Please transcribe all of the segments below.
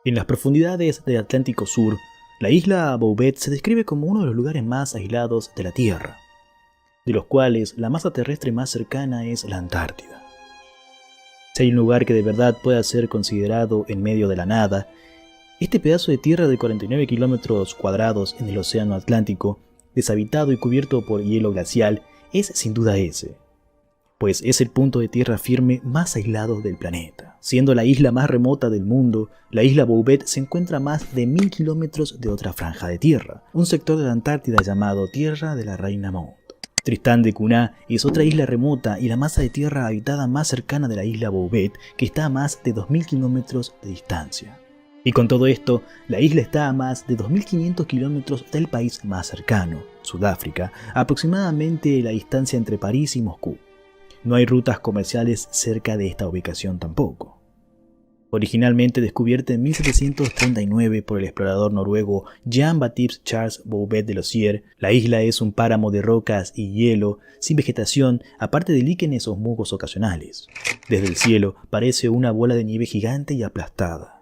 En las profundidades del Atlántico Sur, la isla Bouvet se describe como uno de los lugares más aislados de la Tierra, de los cuales la masa terrestre más cercana es la Antártida. Si hay un lugar que de verdad pueda ser considerado en medio de la nada, este pedazo de tierra de 49 kilómetros cuadrados en el Océano Atlántico, deshabitado y cubierto por hielo glacial, es sin duda ese, pues es el punto de tierra firme más aislado del planeta. Siendo la isla más remota del mundo, la isla Bouvet se encuentra a más de 1000 kilómetros de otra franja de tierra, un sector de la Antártida llamado Tierra de la Reina Maud. Tristan de Cunha es otra isla remota y la masa de tierra habitada más cercana de la isla Bouvet, que está a más de 2000 kilómetros de distancia. Y con todo esto, la isla está a más de 2500 kilómetros del país más cercano, Sudáfrica, aproximadamente la distancia entre París y Moscú. No hay rutas comerciales cerca de esta ubicación tampoco. Originalmente descubierta en 1739 por el explorador noruego Jean-Baptiste Charles Bouvet de Lozier, la isla es un páramo de rocas y hielo, sin vegetación, aparte de líquenes o musgos ocasionales. Desde el cielo parece una bola de nieve gigante y aplastada.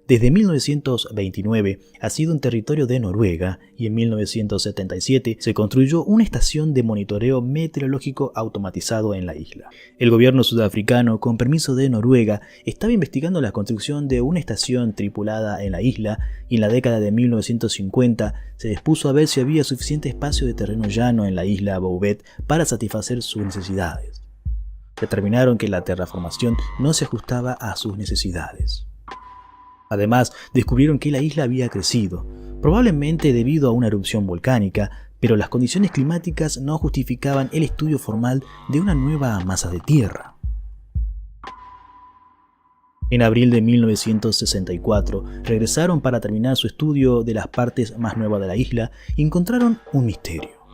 Desde 1929 ha sido un territorio de Noruega y en 1977 se construyó una estación de monitoreo meteorológico automatizado en la isla. El gobierno sudafricano, con permiso de Noruega, estaba investigando la construcción de una estación tripulada en la isla y en la década de 1950 se dispuso a ver si había suficiente espacio de terreno llano en la isla Bouvet para satisfacer sus necesidades. Determinaron que la terraformación no se ajustaba a sus necesidades. Además, descubrieron que la isla había crecido, probablemente debido a una erupción volcánica, pero las condiciones climáticas no justificaban el estudio formal de una nueva masa de tierra. En abril de 1964, regresaron para terminar su estudio de las partes más nuevas de la isla y encontraron un misterio.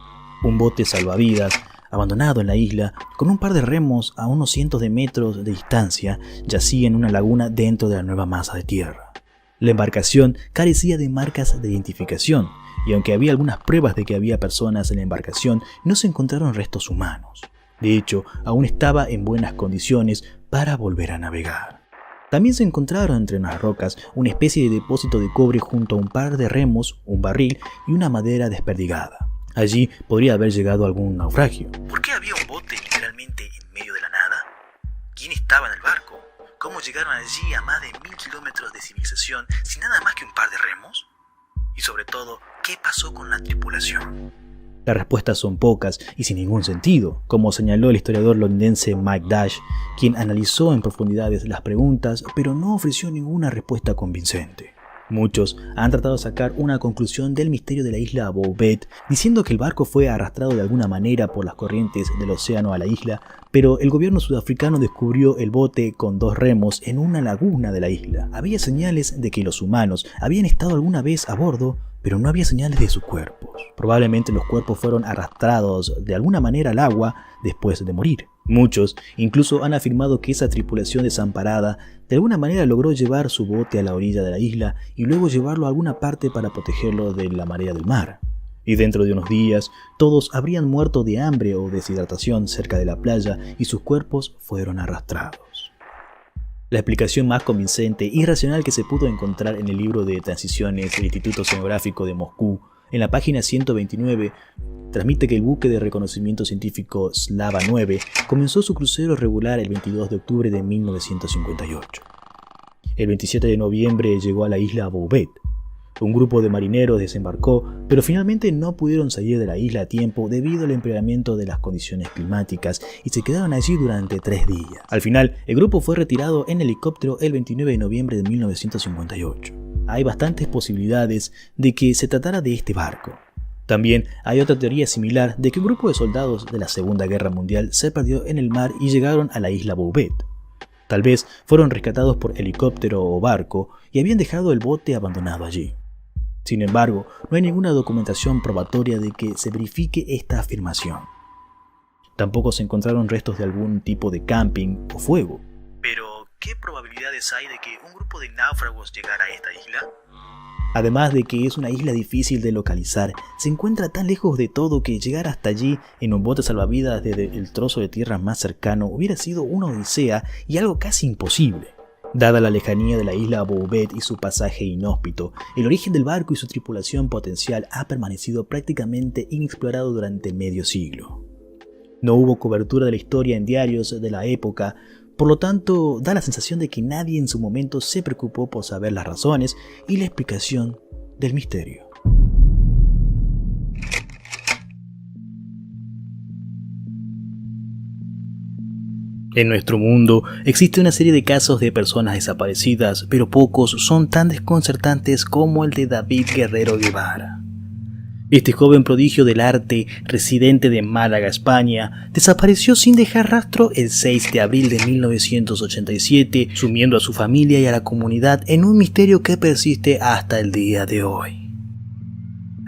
Un bote salvavidas, abandonado en la isla, con un par de remos a unos cientos de metros de distancia, yacía en una laguna dentro de la nueva masa de tierra. La embarcación carecía de marcas de identificación, y aunque había algunas pruebas de que había personas en la embarcación, no se encontraron restos humanos. De hecho, aún estaba en buenas condiciones para volver a navegar. También se encontraron entre unas rocas una especie de depósito de cobre junto a un par de remos, un barril y una madera desperdigada. Allí podría haber llegado algún naufragio. ¿Por qué había un bote literalmente en medio de la nada? ¿Quién estaba en el barco? ¿Cómo llegaron allí a más de 1000 kilómetros de civilización sin nada más que un par de remos? Y sobre todo, ¿qué pasó con la tripulación? Las respuestas son pocas y sin ningún sentido, como señaló el historiador londinense Mike Dash, quien analizó en profundidades las preguntas, pero no ofreció ninguna respuesta convincente. Muchos han tratado de sacar una conclusión del misterio de la isla Bouvet, diciendo que el barco fue arrastrado de alguna manera por las corrientes del océano a la isla, pero el gobierno sudafricano descubrió el bote con 2 remos en una laguna de la isla. Había señales de que los humanos habían estado alguna vez a bordo, pero no había señales de sus cuerpos. Probablemente los cuerpos fueron arrastrados de alguna manera al agua después de morir. Muchos incluso han afirmado que esa tripulación desamparada de alguna manera logró llevar su bote a la orilla de la isla y luego llevarlo a alguna parte para protegerlo de la marea del mar. Y dentro de unos días, todos habrían muerto de hambre o deshidratación cerca de la playa y sus cuerpos fueron arrastrados. La explicación más convincente y racional que se pudo encontrar en el libro de transiciones del Instituto Oceanográfico de Moscú, en la página 129, transmite que el buque de reconocimiento científico Slava 9 comenzó su crucero regular el 22 de octubre de 1958. El 27 de noviembre llegó a la isla Bouvet. Un grupo de marineros desembarcó, pero finalmente no pudieron salir de la isla a tiempo debido al empeoramiento de las condiciones climáticas y se quedaron allí durante 3 días. Al final, el grupo fue retirado en helicóptero el 29 de noviembre de 1958. Hay bastantes posibilidades de que se tratara de este barco. También hay otra teoría similar de que un grupo de soldados de la Segunda Guerra Mundial se perdió en el mar y llegaron a la isla Bouvet. Tal vez fueron rescatados por helicóptero o barco y habían dejado el bote abandonado allí. Sin embargo, no hay ninguna documentación probatoria de que se verifique esta afirmación. Tampoco se encontraron restos de algún tipo de camping o fuego. Pero, ¿qué probabilidades hay de que un grupo de náufragos llegara a esta isla? Además de que es una isla difícil de localizar, se encuentra tan lejos de todo que llegar hasta allí en un bote salvavidas desde el trozo de tierra más cercano hubiera sido una odisea y algo casi imposible. Dada la lejanía de la isla Bouvet y su pasaje inhóspito, el origen del barco y su tripulación potencial ha permanecido prácticamente inexplorado durante medio siglo. No hubo cobertura de la historia en diarios de la época, por lo tanto, da la sensación de que nadie en su momento se preocupó por saber las razones y la explicación del misterio. En nuestro mundo existe una serie de casos de personas desaparecidas, pero pocos son tan desconcertantes como el de David Guerrero Guevara. Este joven prodigio del arte, residente de Málaga, España, desapareció sin dejar rastro el 6 de abril de 1987, sumiendo a su familia y a la comunidad en un misterio que persiste hasta el día de hoy.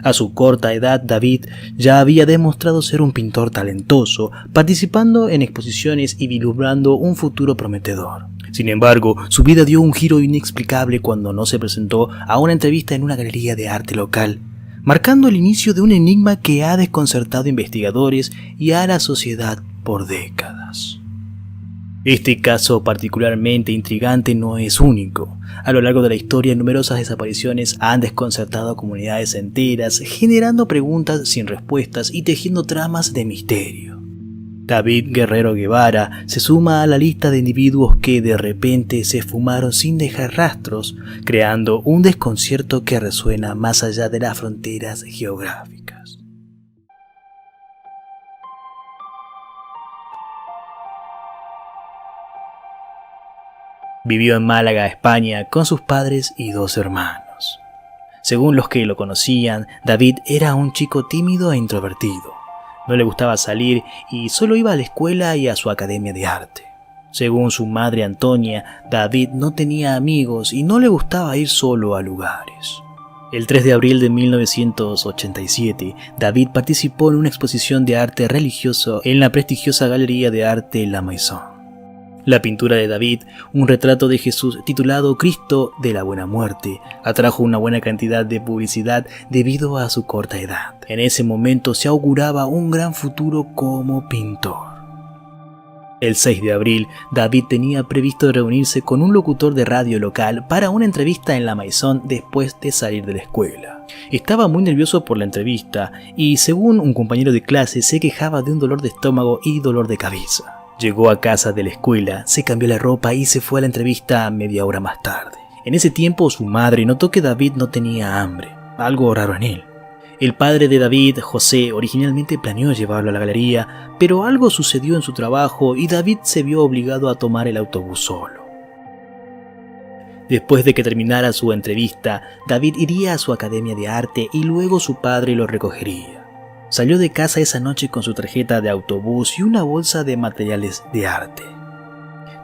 A su corta edad, David ya había demostrado ser un pintor talentoso, participando en exposiciones y vislumbrando un futuro prometedor. Sin embargo, su vida dio un giro inexplicable cuando no se presentó a una entrevista en una galería de arte local, marcando el inicio de un enigma que ha desconcertado a investigadores y a la sociedad por décadas. Este caso particularmente intrigante no es único. A lo largo de la historia, numerosas desapariciones han desconcertado a comunidades enteras, generando preguntas sin respuestas y tejiendo tramas de misterio. David Guerrero Guevara se suma a la lista de individuos que de repente se esfumaron sin dejar rastros, creando un desconcierto que resuena más allá de las fronteras geográficas. Vivió en Málaga, España, con sus padres y 2 hermanos. Según los que lo conocían, David era un chico tímido e introvertido. No le gustaba salir y solo iba a la escuela y a su academia de arte. Según su madre Antonia, David no tenía amigos y no le gustaba ir solo a lugares. El 3 de abril de 1987, David participó en una exposición de arte religioso en la prestigiosa Galería de Arte La Maison. La pintura de David, un retrato de Jesús titulado Cristo de la Buena Muerte, atrajo una buena cantidad de publicidad debido a su corta edad. En ese momento se auguraba un gran futuro como pintor. El 6 de abril, David tenía previsto reunirse con un locutor de radio local para una entrevista en La Maison después de salir de la escuela. Estaba muy nervioso por la entrevista y, según un compañero de clase, se quejaba de un dolor de estómago y dolor de cabeza. Llegó a casa de la escuela, se cambió la ropa y se fue a la entrevista media hora más tarde. En ese tiempo su madre notó que David no tenía hambre, algo raro en él. El padre de David, José, originalmente planeó llevarlo a la galería, pero algo sucedió en su trabajo y David se vio obligado a tomar el autobús solo. Después de que terminara su entrevista, David iría a su academia de arte y luego su padre lo recogería. Salió de casa esa noche con su tarjeta de autobús y una bolsa de materiales de arte.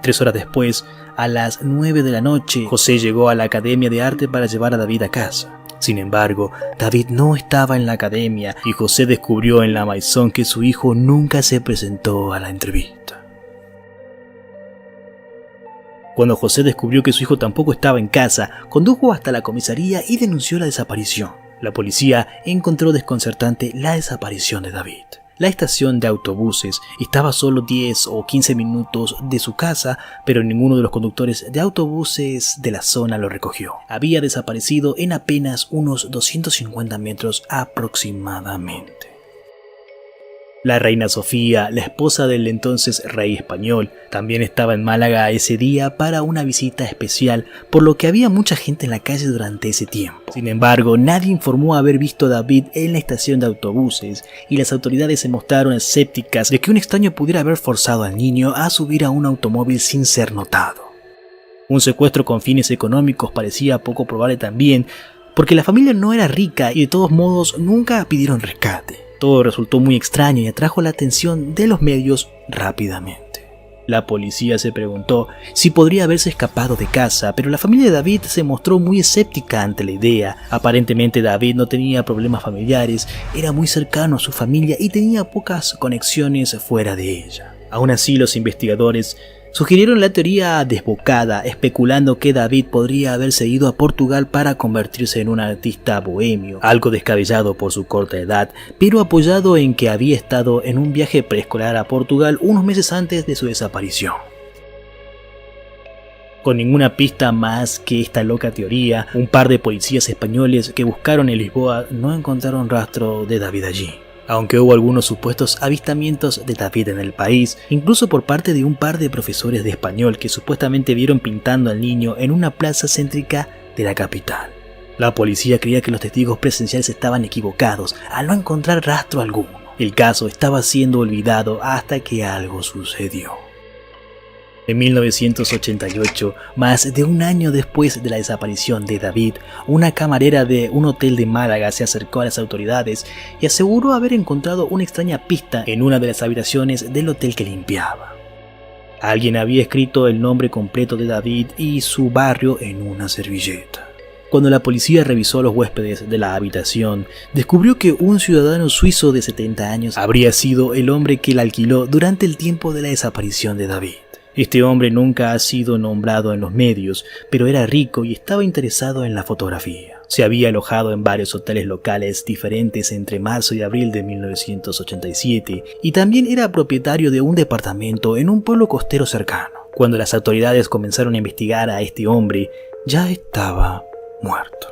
3 horas después, a las 9 de la noche, José llegó a la academia de arte para llevar a David a casa. Sin embargo, David no estaba en la academia y José descubrió en la Maison que su hijo nunca se presentó a la entrevista. Cuando José descubrió que su hijo tampoco estaba en casa, condujo hasta la comisaría y denunció la desaparición. La policía encontró desconcertante la desaparición de David. La estación de autobuses estaba a solo 10 o 15 minutos de su casa, pero ninguno de los conductores de autobuses de la zona lo recogió. Había desaparecido en apenas unos 250 metros aproximadamente. La reina Sofía, la esposa del entonces rey español, también estaba en Málaga ese día para una visita especial, por lo que había mucha gente en la calle durante ese tiempo. Sin embargo, nadie informó haber visto a David en la estación de autobuses y las autoridades se mostraron escépticas de que un extraño pudiera haber forzado al niño a subir a un automóvil sin ser notado. Un secuestro con fines económicos parecía poco probable también, porque la familia no era rica y de todos modos nunca pidieron rescate. Todo resultó muy extraño y atrajo la atención de los medios rápidamente. La policía se preguntó si podría haberse escapado de casa, pero la familia de David se mostró muy escéptica ante la idea. Aparentemente David no tenía problemas familiares, era muy cercano a su familia y tenía pocas conexiones fuera de ella. Aún así, los investigadores sugirieron la teoría desbocada, especulando que David podría haberse ido a Portugal para convertirse en un artista bohemio, algo descabellado por su corta edad, pero apoyado en que había estado en un viaje preescolar a Portugal unos meses antes de su desaparición. Con ninguna pista más que esta loca teoría, un par de policías españoles que buscaron en Lisboa no encontraron rastro de David allí. Aunque hubo algunos supuestos avistamientos de David en el país, incluso por parte de un par de profesores de español que supuestamente vieron pintando al niño en una plaza céntrica de la capital. La policía creía que los testigos presenciales estaban equivocados al no encontrar rastro alguno. El caso estaba siendo olvidado hasta que algo sucedió. En 1988, más de un año después de la desaparición de David, una camarera de un hotel de Málaga se acercó a las autoridades y aseguró haber encontrado una extraña pista en una de las habitaciones del hotel que limpiaba. Alguien había escrito el nombre completo de David y su barrio en una servilleta. Cuando la policía revisó a los huéspedes de la habitación, descubrió que un ciudadano suizo de 70 años habría sido el hombre que la alquiló durante el tiempo de la desaparición de David. Este hombre nunca ha sido nombrado en los medios, pero era rico y estaba interesado en la fotografía. Se había alojado en varios hoteles locales diferentes entre marzo y abril de 1987 y también era propietario de un departamento en un pueblo costero cercano. Cuando las autoridades comenzaron a investigar a este hombre, ya estaba muerto.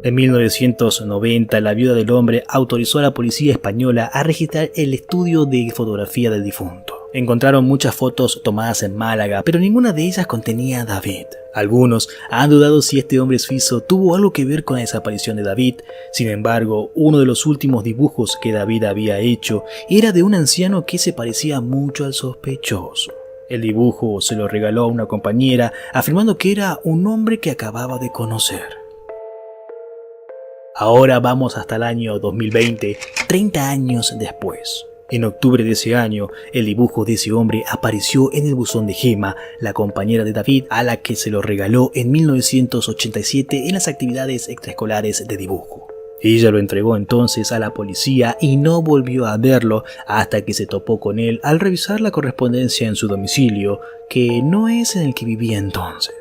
En 1990, la viuda del hombre autorizó a la policía española a registrar el estudio de fotografía del difunto. Encontraron muchas fotos tomadas en Málaga, pero ninguna de ellas contenía a David. Algunos han dudado si este hombre suizo tuvo algo que ver con la desaparición de David. Sin embargo, uno de los últimos dibujos que David había hecho era de un anciano que se parecía mucho al sospechoso. El dibujo se lo regaló a una compañera, afirmando que era un hombre que acababa de conocer. Ahora vamos hasta el año 2020, 30 años después. En octubre de ese año, el dibujo de ese hombre apareció en el buzón de Gemma, la compañera de David, a la que se lo regaló en 1987 en las actividades extraescolares de dibujo. Ella lo entregó entonces a la policía y no volvió a verlo hasta que se topó con él al revisar la correspondencia en su domicilio, que no es en el que vivía entonces.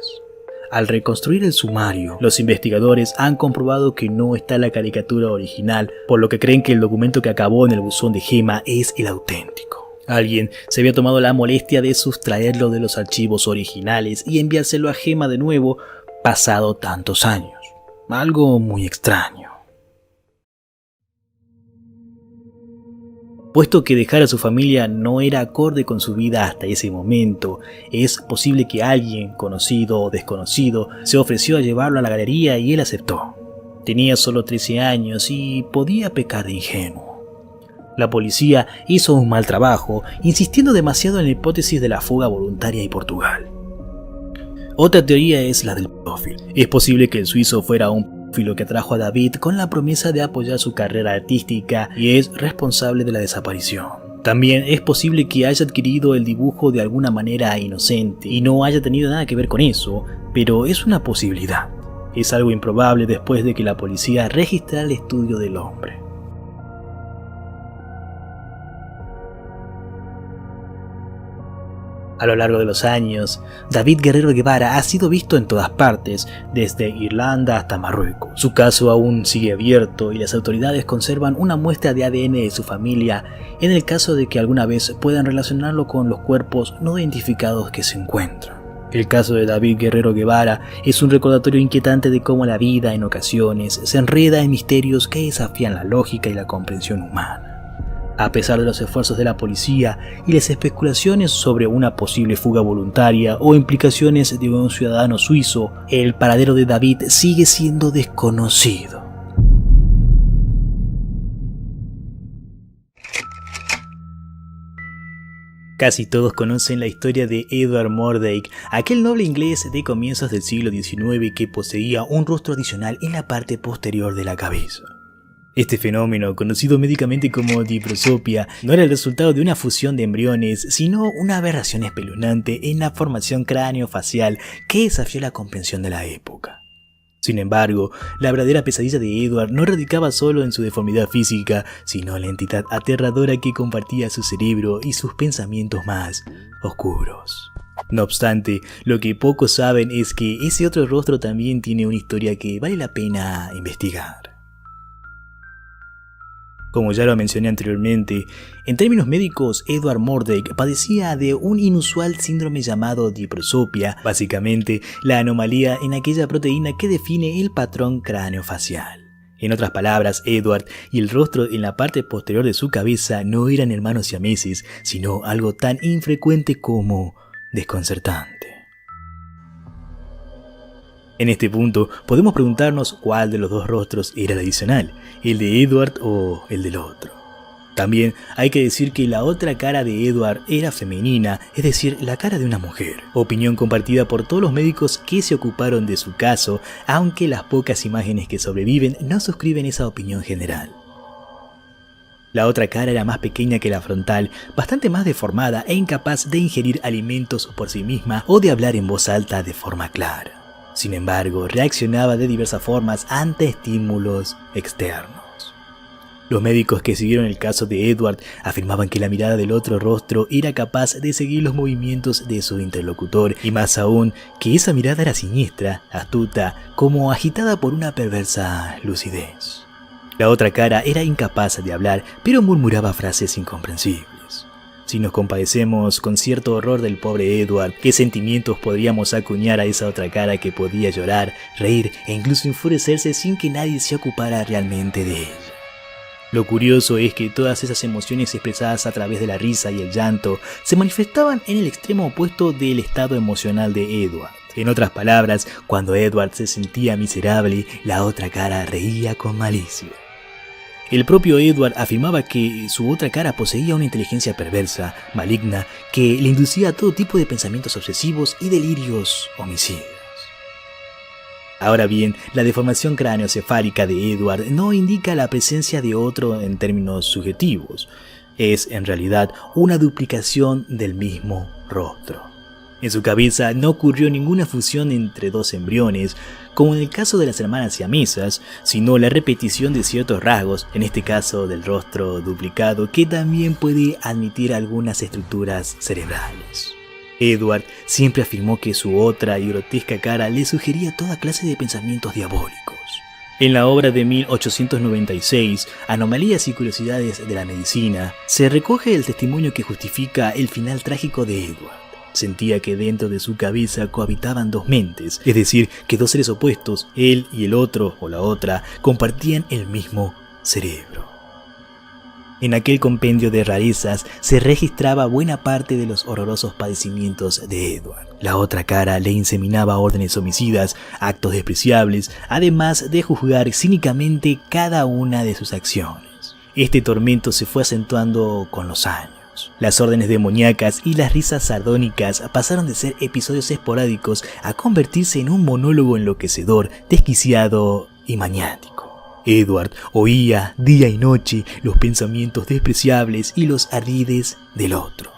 Al reconstruir el sumario, los investigadores han comprobado que no está la caricatura original, por lo que creen que el documento que acabó en el buzón de Gemma es el auténtico. Alguien se había tomado la molestia de sustraerlo de los archivos originales y enviárselo a Gemma de nuevo, pasado tantos años. Algo muy extraño. Puesto que dejar a su familia no era acorde con su vida hasta ese momento, es posible que alguien, conocido o desconocido, se ofreció a llevarlo a la galería y él aceptó. Tenía solo 13 años y podía pecar de ingenuo. La policía hizo un mal trabajo, insistiendo demasiado en la hipótesis de la fuga voluntaria y Portugal. Otra teoría es la del pedófilo. Es posible que el suizo fuera un pedófilo que atrajo a David con la promesa de apoyar su carrera artística y es responsable de la desaparición. También es posible que haya adquirido el dibujo de alguna manera inocente y no haya tenido nada que ver con eso, pero es una posibilidad. Es algo improbable después de que la policía registrara el estudio del hombre. A lo largo de los años, David Guerrero Guevara ha sido visto en todas partes, desde Irlanda hasta Marruecos. Su caso aún sigue abierto y las autoridades conservan una muestra de ADN de su familia en el caso de que alguna vez puedan relacionarlo con los cuerpos no identificados que se encuentran. El caso de David Guerrero Guevara es un recordatorio inquietante de cómo la vida en ocasiones se enreda en misterios que desafían la lógica y la comprensión humana. A pesar de los esfuerzos de la policía y las especulaciones sobre una posible fuga voluntaria o implicaciones de un ciudadano suizo, el paradero de David sigue siendo desconocido. Casi todos conocen la historia de Edward Murdoch, aquel noble inglés de comienzos del siglo XIX que poseía un rostro adicional en la parte posterior de la cabeza. Este fenómeno, conocido médicamente como diprosopia, no era el resultado de una fusión de embriones, sino una aberración espeluznante en la formación cráneo-facial que desafió la comprensión de la época. Sin embargo, la verdadera pesadilla de Edward no radicaba solo en su deformidad física, sino en la entidad aterradora que compartía su cerebro y sus pensamientos más oscuros. No obstante, lo que pocos saben es que ese otro rostro también tiene una historia que vale la pena investigar. Como ya lo mencioné anteriormente, en términos médicos, Edward Murdock padecía de un inusual síndrome llamado diprosopia, básicamente la anomalía en aquella proteína que define el patrón craneofacial. En otras palabras, Edward y el rostro en la parte posterior de su cabeza no eran hermanos siameses, sino algo tan infrecuente como desconcertante. En este punto, podemos preguntarnos cuál de los dos rostros era el adicional, el de Edward o el del otro. También hay que decir que la otra cara de Edward era femenina, es decir, la cara de una mujer. Opinión compartida por todos los médicos que se ocuparon de su caso, aunque las pocas imágenes que sobreviven no suscriben esa opinión general. La otra cara era más pequeña que la frontal, bastante más deformada e incapaz de ingerir alimentos por sí misma o de hablar en voz alta de forma clara. Sin embargo, reaccionaba de diversas formas ante estímulos externos. Los médicos que siguieron el caso de Edward afirmaban que la mirada del otro rostro era capaz de seguir los movimientos de su interlocutor, y más aún que esa mirada era siniestra, astuta, como agitada por una perversa lucidez. La otra cara era incapaz de hablar, pero murmuraba frases incomprensibles. Si nos compadecemos con cierto horror del pobre Edward, ¿qué sentimientos podríamos acuñar a esa otra cara que podía llorar, reír e incluso enfurecerse sin que nadie se ocupara realmente de ella? Lo curioso es que todas esas emociones expresadas a través de la risa y el llanto se manifestaban en el extremo opuesto del estado emocional de Edward. En otras palabras, cuando Edward se sentía miserable, la otra cara reía con malicia. El propio Edward afirmaba que su otra cara poseía una inteligencia perversa, maligna, que le inducía a todo tipo de pensamientos obsesivos y delirios homicidas. Ahora bien, la deformación craneoencefálica de Edward no indica la presencia de otro en términos subjetivos. Es, en realidad, una duplicación del mismo rostro. En su cabeza no ocurrió ninguna fusión entre dos embriones, como en el caso de las hermanas siamesas, sino la repetición de ciertos rasgos, en este caso del rostro duplicado, que también puede admitir algunas estructuras cerebrales. Edward siempre afirmó que su otra y grotesca cara le sugería toda clase de pensamientos diabólicos. En la obra de 1896, Anomalías y curiosidades de la medicina, se recoge el testimonio que justifica el final trágico de Edward. Sentía que dentro de su cabeza cohabitaban dos mentes, es decir, que dos seres opuestos, él y el otro o la otra, compartían el mismo cerebro. En aquel compendio de rarezas se registraba buena parte de los horrorosos padecimientos de Edward. La otra cara le inseminaba órdenes homicidas, actos despreciables, además de juzgar cínicamente cada una de sus acciones. Este tormento se fue acentuando con los años. Las órdenes demoníacas y las risas sardónicas pasaron de ser episodios esporádicos a convertirse en un monólogo enloquecedor, desquiciado y maniático. Edward oía día y noche los pensamientos despreciables y los ardides del otro.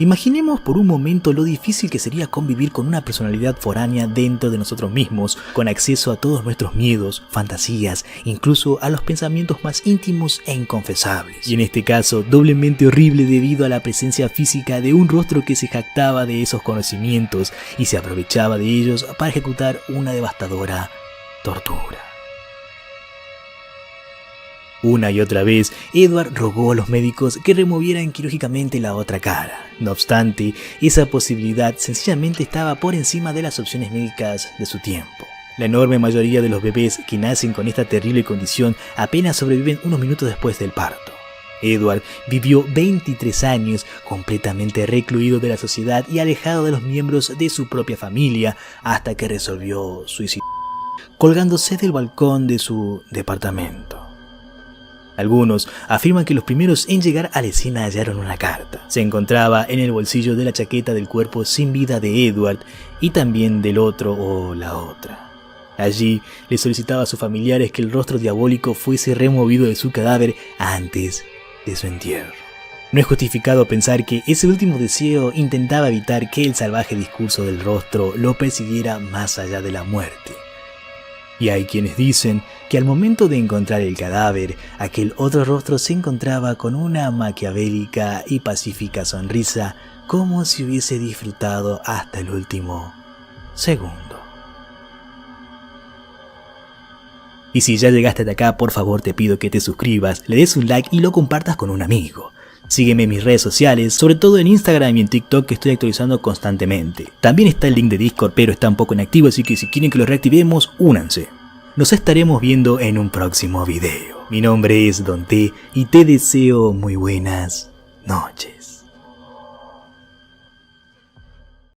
Imaginemos por un momento lo difícil que sería convivir con una personalidad foránea dentro de nosotros mismos, con acceso a todos nuestros miedos, fantasías, incluso a los pensamientos más íntimos e inconfesables. Y en este caso, doblemente horrible debido a la presencia física de un rostro que se jactaba de esos conocimientos y se aprovechaba de ellos para ejecutar una devastadora tortura. Una y otra vez, Edward rogó a los médicos que removieran quirúrgicamente la otra cara. No obstante, esa posibilidad sencillamente estaba por encima de las opciones médicas de su tiempo. La enorme mayoría de los bebés que nacen con esta terrible condición apenas sobreviven unos minutos después del parto. Edward vivió 23 años completamente recluido de la sociedad y alejado de los miembros de su propia familia hasta que resolvió suicidarse, colgándose del balcón de su departamento. Algunos afirman que los primeros en llegar a la escena hallaron una carta. Se encontraba en el bolsillo de la chaqueta del cuerpo sin vida de Edward y también del otro o la otra. Allí le solicitaba a sus familiares que el rostro diabólico fuese removido de su cadáver antes de su entierro. No es justificado pensar que ese último deseo intentaba evitar que el salvaje discurso del rostro lo persiguiera más allá de la muerte. Y hay quienes dicen que al momento de encontrar el cadáver, aquel otro rostro se encontraba con una maquiavélica y pacífica sonrisa, como si hubiese disfrutado hasta el último segundo. Y si ya llegaste hasta acá, por favor te pido que te suscribas, le des un like y lo compartas con un amigo. Sígueme en mis redes sociales, sobre todo en Instagram y en TikTok, que estoy actualizando constantemente. También está el link de Discord, pero está un poco inactivo, así que si quieren que lo reactivemos, únanse. Nos estaremos viendo en un próximo video. Mi nombre es Don T y te deseo muy buenas noches.